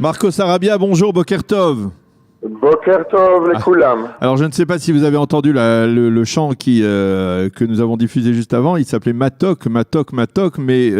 Marco Sarabia, bonjour, Boker Tov. Boker Tov, les Koulam. Alors, je ne sais pas si vous avez entendu le chant que nous avons diffusé juste avant. Il s'appelait Matok, Matok, Matok. Mais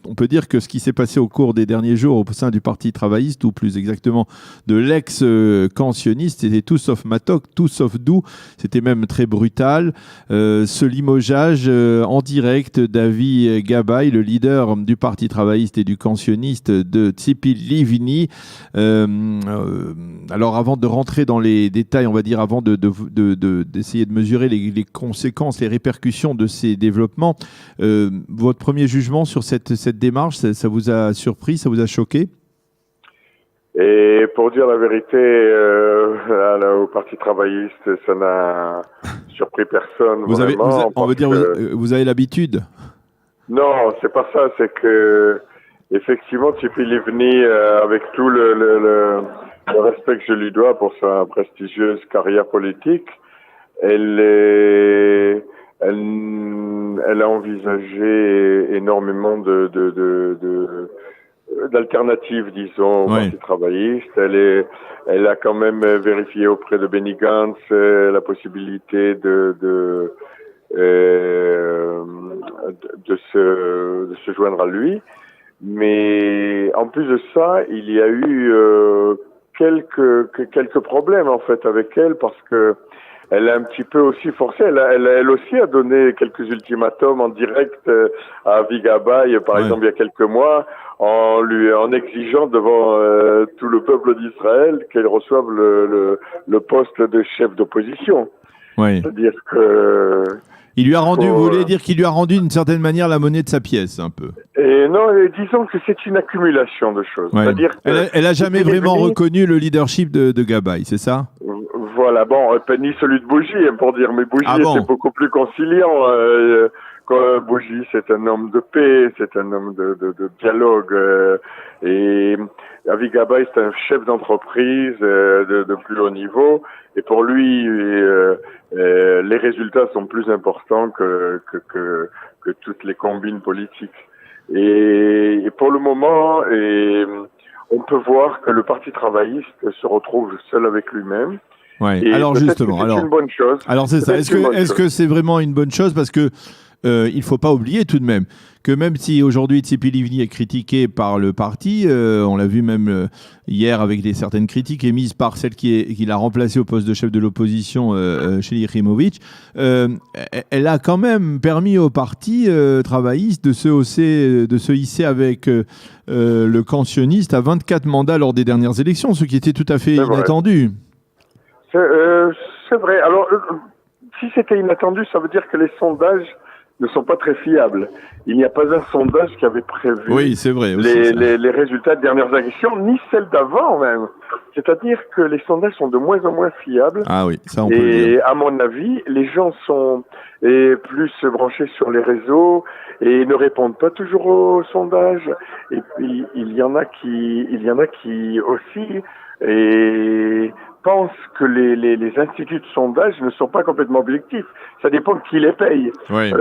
on peut dire que ce qui s'est passé au cours des derniers jours au sein du Parti travailliste, ou plus exactement de l'ex-camp sioniste, c'était tout sauf Matok, tout sauf doux. C'était même très brutal. Ce limogeage en direct d'Avi Gabay, le leader du Parti travailliste et du camp sioniste, de Tzipi Livni. Alors, avant de rentrer dans les détails, on va dire, avant d'essayer de mesurer les conséquences, les répercussions de ces développements, votre premier jugement sur cette démarche, ça vous a surpris, ça vous a choqué? Et pour dire la vérité, au Parti travailliste, ça n'a surpris personne. Vous avez l'habitude? Non, c'est pas ça. C'est que effectivement, Tzipi Livni, avec tout le respect que je lui dois pour sa prestigieuse carrière politique, elle a envisagé énormément d'alternatives, disons, au Parti travailliste. Elle a quand même vérifié auprès de Benny Gantz la possibilité de se joindre à lui. Mais en plus de ça, il y a eu quelques problèmes en fait avec elle, parce que elle a un petit peu aussi forcé. Elle aussi a donné quelques ultimatums en direct à Avi Gabay, par exemple, il y a quelques mois, en exigeant devant tout le peuple d'Israël qu'elle reçoive le poste de chef d'opposition. Oui. C'est-à-dire que il lui a rendu, vous voulez dire qu'il lui a rendu d'une certaine manière la monnaie de sa pièce, un peu? Et non, disons que c'est une accumulation de choses. Ouais. C'est-à-dire elle a jamais vraiment reconnu le leadership de Gabay, c'est ça? Voilà, bon, ni celui de Bougie, pour dire, mais Bougie était beaucoup plus conciliant. Bougie, c'est un homme de paix, c'est un homme de dialogue. Et Avi Gabay, c'est un chef d'entreprise de plus haut niveau. Et pour lui, les résultats sont plus importants que toutes les combines politiques. Et pour le moment, on peut voir que le Parti travailliste se retrouve seul avec lui-même. Ouais. Alors justement, c'est une bonne chose. Alors c'est ça. Est-ce que c'est vraiment une bonne chose, parce que il faut pas oublier tout de même que même si aujourd'hui Tzipi Livni est critiqué par le parti, on l'a vu même hier avec certaines critiques émises par celle qui l'a remplacé au poste de chef de l'opposition, Sheli Yachimovitch, elle a quand même permis au parti travailliste de se hisser avec le camp sioniste à 24 mandats lors des dernières élections, ce qui était tout à fait inattendu. C'est vrai. Alors, si c'était inattendu, ça veut dire que les sondages ne sont pas très fiables. Il n'y a pas un sondage qui avait prévu c'est vrai, les résultats des dernières élections, ni celles d'avant même. C'est-à-dire que les sondages sont de moins en moins fiables. Ah oui, ça on peut le dire. Et à mon avis, les gens sont plus branchés sur les réseaux et ne répondent pas toujours aux sondages. Et puis il y en a qui aussi pensent que les instituts de sondage ne sont pas complètement objectifs. Ça dépend de qui les paye. Oui.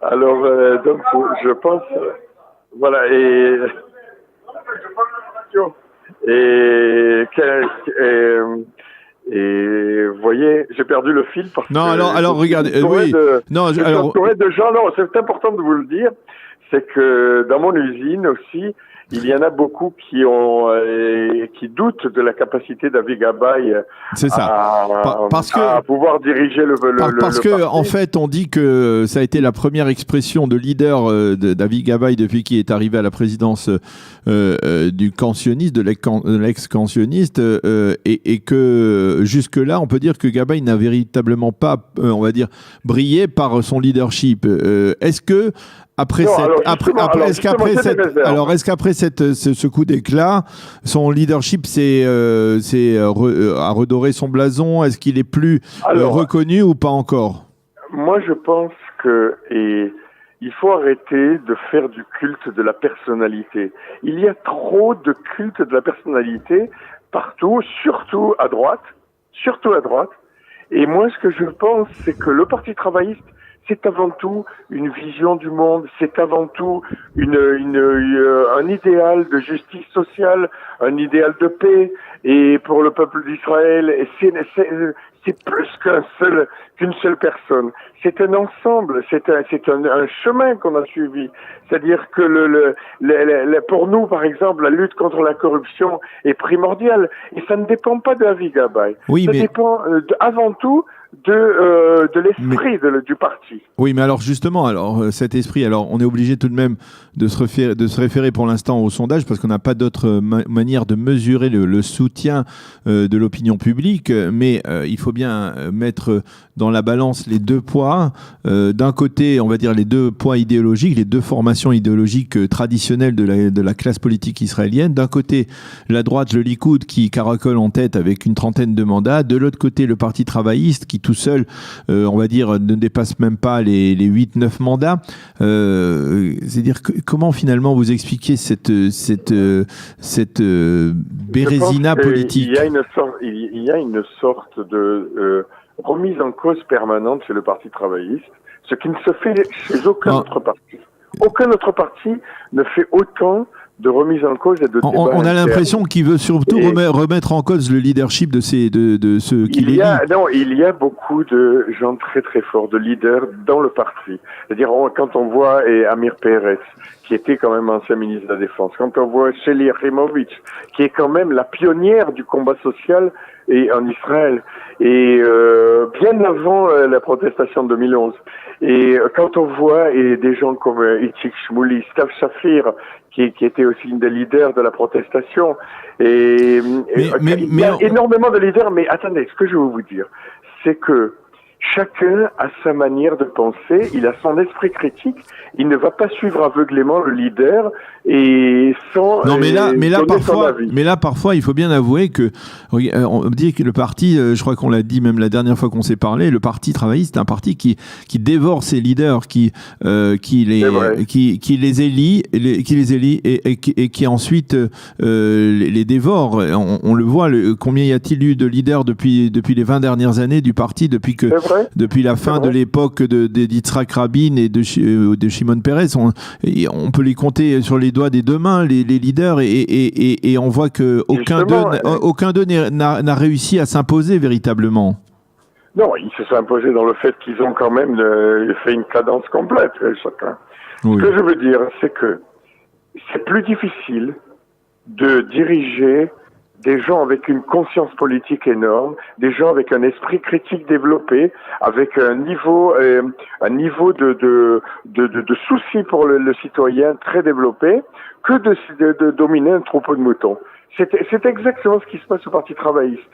Alors, donc, je pense... voilà, et vous voyez, j'ai perdu le fil parce que... Non, alors regardez... oui. De gens, non, c'est important de vous le dire, c'est que dans mon usine aussi, il y en a beaucoup qui doutent de la capacité d'Avi Gabay à pouvoir diriger le parce que parti. En fait, on dit que ça a été la première expression de leader d'Avi Gabay depuis qu'il est arrivé à la présidence du camp sioniste, de l'ex-camp sioniste, et que jusque-là, on peut dire que Gabay n'a véritablement pas, on va dire, brillé par son leadership. Est-ce que est-ce qu'après ce coup d'éclat, son leadership a redoré son blason? Est-ce qu'il est plus reconnu ou pas encore? Moi, je pense que il faut arrêter de faire du culte de la personnalité. Il y a trop de culte de la personnalité partout, surtout à droite. Et moi, ce que je pense, c'est que le Parti travailliste, c'est avant tout une vision du monde, c'est avant tout un idéal de justice sociale, un idéal de paix, et pour le peuple d'Israël, c'est plus qu'une seule personne. C'est un ensemble, c'est un chemin qu'on a suivi. C'est-à-dire que pour nous, par exemple, la lutte contre la corruption est primordiale. Et ça ne dépend pas de Avi Gabay. Oui, ça dépend avant tout de l'esprit du parti. Oui, mais alors justement, cet esprit, on est obligé tout de même de se référer pour l'instant au sondage parce qu'on n'a pas d'autre manière de mesurer le soutien de l'opinion publique, mais il faut bien mettre dans la balance les deux poids. D'un côté, on va dire les deux poids idéologiques, les deux formations idéologiques traditionnelles de la classe politique israélienne. D'un côté, la droite, le Likoud, qui caracole en tête avec une trentaine de mandats. De l'autre côté, le Parti travailliste, qui tout seul, on va dire, ne dépasse même pas les 8-9 mandats. C'est-à-dire comment finalement vous expliquez cette bérésina politique? Il y a une sorte de remise en cause permanente chez le Parti travailliste, ce qui ne se fait chez aucun autre parti. Aucun autre parti ne fait autant de remise en cause et de débat. On a l'impression qu'il veut surtout remettre en cause le leadership de ceux qui les lient. Non, il y a beaucoup de gens très très forts, de leaders dans le parti. C'est-à-dire quand on voit Amir Peretz, qui était quand même ancien ministre de la Défense, quand on voit Shelly Yachimovitch, qui est quand même la pionnière du combat social en Israël, et bien avant la protestation de 2011. Et quand on voit des gens comme Itzik Shmuli, Stav Shafir, qui était aussi une des leaders de la protestation, il y a énormément de leaders, mais attendez, ce que je veux vous dire, c'est que chacun a sa manière de penser, il a son esprit critique, il ne va pas suivre aveuglément le leader et sans mais là parfois il faut bien avouer que on dit que le parti, je crois qu'on l'a dit même la dernière fois qu'on s'est parlé, le Parti travailliste est un parti qui dévore ses leaders, qui les élit et qui ensuite les dévore. On le voit, combien y a-t-il eu de leaders depuis les 20 dernières années du parti, depuis la fin de l'époque d'Yitzhak Rabin et de Shimon Peres, on peut les compter sur les doigts des deux mains, les leaders, et on voit que aucun d'eux n'a réussi à s'imposer véritablement. Non, ils se sont imposés dans le fait qu'ils ont quand même fait une cadence complète, chacun. Oui. Ce que je veux dire, c'est que c'est plus difficile de diriger des gens avec une conscience politique énorme, des gens avec un esprit critique développé, avec un niveau de souci pour le citoyen très développé, que de dominer un troupeau de moutons. C'est exactement ce qui se passe au Parti travailliste.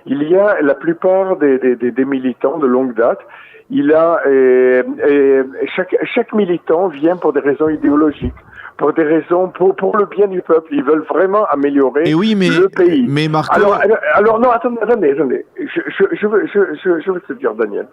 Il y a la plupart des militants de longue date. Chaque militant vient pour des raisons idéologiques, pour des raisons pour le bien du peuple. Ils veulent vraiment améliorer le pays. Mais Marco... Alors non, attendez. Je veux te dire, Daniel.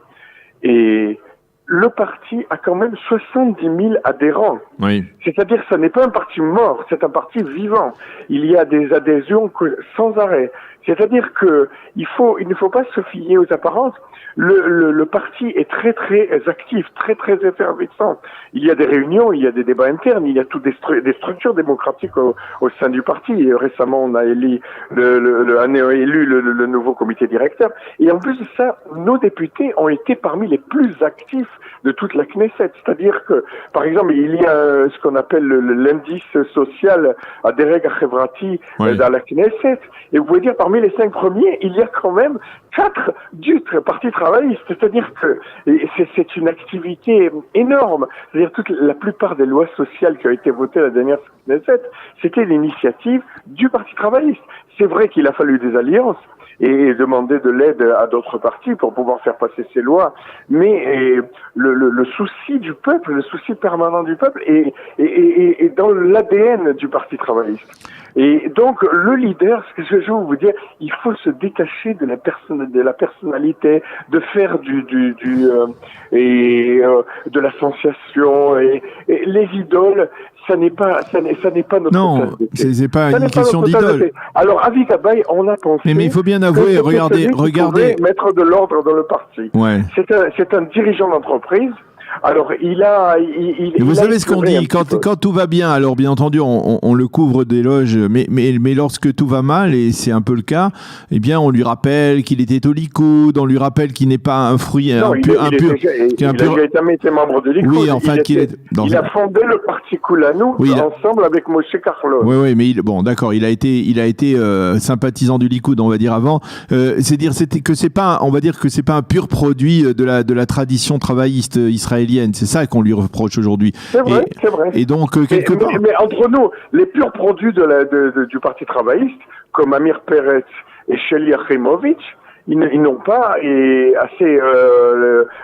Et le parti a quand même 70 000 adhérents. Oui. C'est-à-dire que ce n'est pas un parti mort, c'est un parti vivant. Il y a des adhésions sans arrêt. C'est-à-dire que il ne faut pas se fier aux apparences. Le parti est très très actif, très très effervescent. Il y a des réunions, il y a des débats internes, il y a toutes des structures démocratiques au sein du parti. Et récemment, on a élu le nouveau comité directeur. Et en plus de ça, nos députés ont été parmi les plus actifs de toute la Knesset. C'est-à-dire que, par exemple, il y a ce qu'on appelle l'indice social à Dereg Achevrati dans la Knesset. Et vous pouvez dire, parmi les 5 premiers, il y a quand même 4 du Parti travailliste. C'est-à-dire que c'est une activité énorme. C'est-à-dire la plupart des lois sociales qui ont été votées la dernière Knesset, c'était l'initiative du Parti travailliste. C'est vrai qu'il a fallu des alliances et demander de l'aide à d'autres partis pour pouvoir faire passer ces lois. Mais le souci du peuple, le souci permanent du peuple est dans l'ADN du Parti travailliste. Et donc, le leader, ce que je veux vous dire, il faut se détacher de la personnalité, de faire de la sensation, et les idoles, ça n'est pas notre non, c'est pas une question d'idole. Alors, Avi Gabay, on a pensé. Mais il faut bien avouer, regardez. Mettre de l'ordre dans le parti. Ouais. C'est un dirigeant d'entreprise Alors, vous savez ce qu'on dit, quand tout va bien, alors bien entendu, on le couvre d'éloges, mais lorsque tout va mal, et c'est un peu le cas, eh bien, on lui rappelle qu'il était au Likoud, on lui rappelle qu'il n'est pas un fruit, non, il a jamais été membre du Likoud. Oui, enfin, il a fondé le parti Kulanou ensemble avec Moshe Carlo. Oui, mais bon, d'accord, il a été sympathisant du Likoud, on va dire avant. On va dire que c'est pas un pur produit de la tradition travailliste israélienne. C'est ça qu'on lui reproche aujourd'hui. C'est vrai. Et donc, quelque part... Mais entre nous, les purs produits du Parti travailliste, comme Amir Peretz et Sheli Achimovitch, ils n'ont pas assez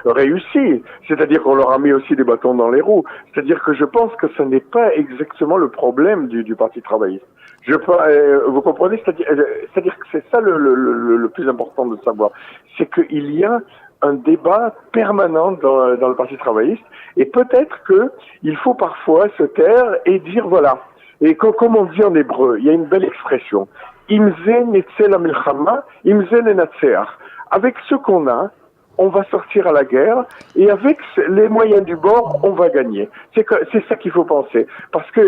réussi. C'est-à-dire qu'on leur a mis aussi des bâtons dans les roues. C'est-à-dire que je pense que ce n'est pas exactement le problème du Parti travailliste. Vous comprenez? C'est-à-dire que c'est ça le plus important de savoir. C'est qu'il y a un débat permanent dans le Parti travailliste, et peut-être qu'il faut parfois se taire et dire voilà. Et comme on dit en hébreu, il y a une belle expression. Imze netze la milchama, imze nenatzeach. Avec ce qu'on a, on va sortir à la guerre, et avec les moyens du bord, on va gagner. C'est ça qu'il faut penser. Parce que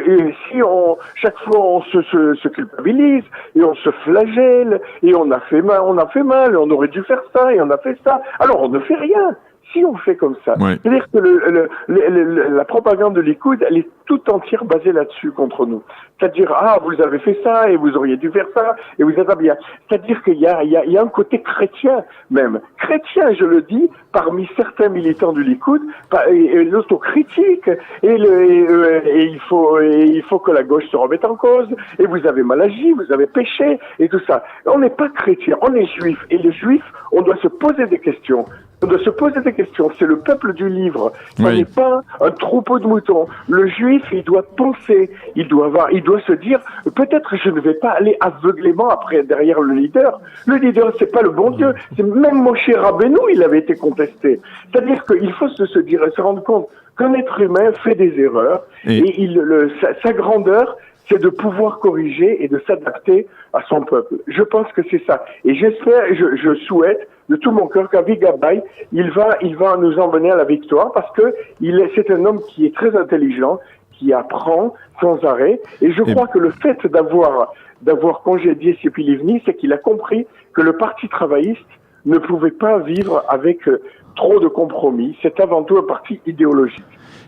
si chaque fois on se culpabilise, et on se flagelle, et on a fait mal, et on aurait dû faire ça, et on a fait ça, alors on ne fait rien. Si on fait comme ça, ouais. C'est-à-dire que la propagande de Likoud, elle est tout entière basée là-dessus contre nous. C'est-à-dire, vous avez fait ça, et vous auriez dû faire ça, et vous êtes pas bien. C'est-à-dire qu'il y a un côté chrétien, même. Chrétien, je le dis, parmi certains militants du Likoud, et l'autocritique, et il faut que la gauche se remette en cause, et vous avez mal agi, vous avez péché, et tout ça. On n'est pas chrétien, on est juif, et les juifs, on doit se poser des questions. On doit se poser des questions. C'est le peuple du livre. Ça n'est pas un troupeau de moutons. Le juif, il doit penser. Il doit se dire, peut-être je ne vais pas aller aveuglément derrière le leader. Le leader, c'est pas le bon Dieu. C'est même Moshe Rabbeinu, il avait été contesté. C'est-à-dire qu'il faut se rendre compte qu'un être humain fait des erreurs et sa grandeur, c'est de pouvoir corriger et de s'adapter à son peuple. Je pense que c'est ça. Et j'espère, je souhaite de tout mon cœur qu'Avi Gabay, il va nous emmener à la victoire parce que c'est un homme qui est très intelligent, qui apprend sans arrêt. Et je crois que le fait d'avoir congédié Tzipi Livni, c'est qu'il a compris que le Parti travailliste ne pouvait pas vivre avec trop de compromis. C'est avant tout un parti idéologique.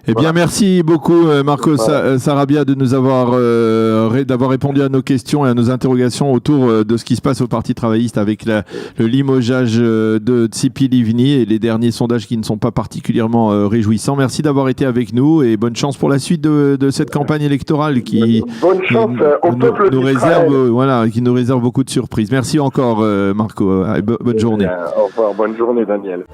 Eh bien, merci beaucoup, Marco Sarabia, de nous d'avoir répondu à nos questions et à nos interrogations autour de ce qui se passe au Parti travailliste avec le limogeage de Tzipi Livni et les derniers sondages qui ne sont pas particulièrement réjouissants. Merci d'avoir été avec nous et bonne chance pour la suite de cette campagne électorale qui nous réserve beaucoup de surprises. Merci encore, Marco. Bonne journée. Au revoir. Bonne journée, Daniel.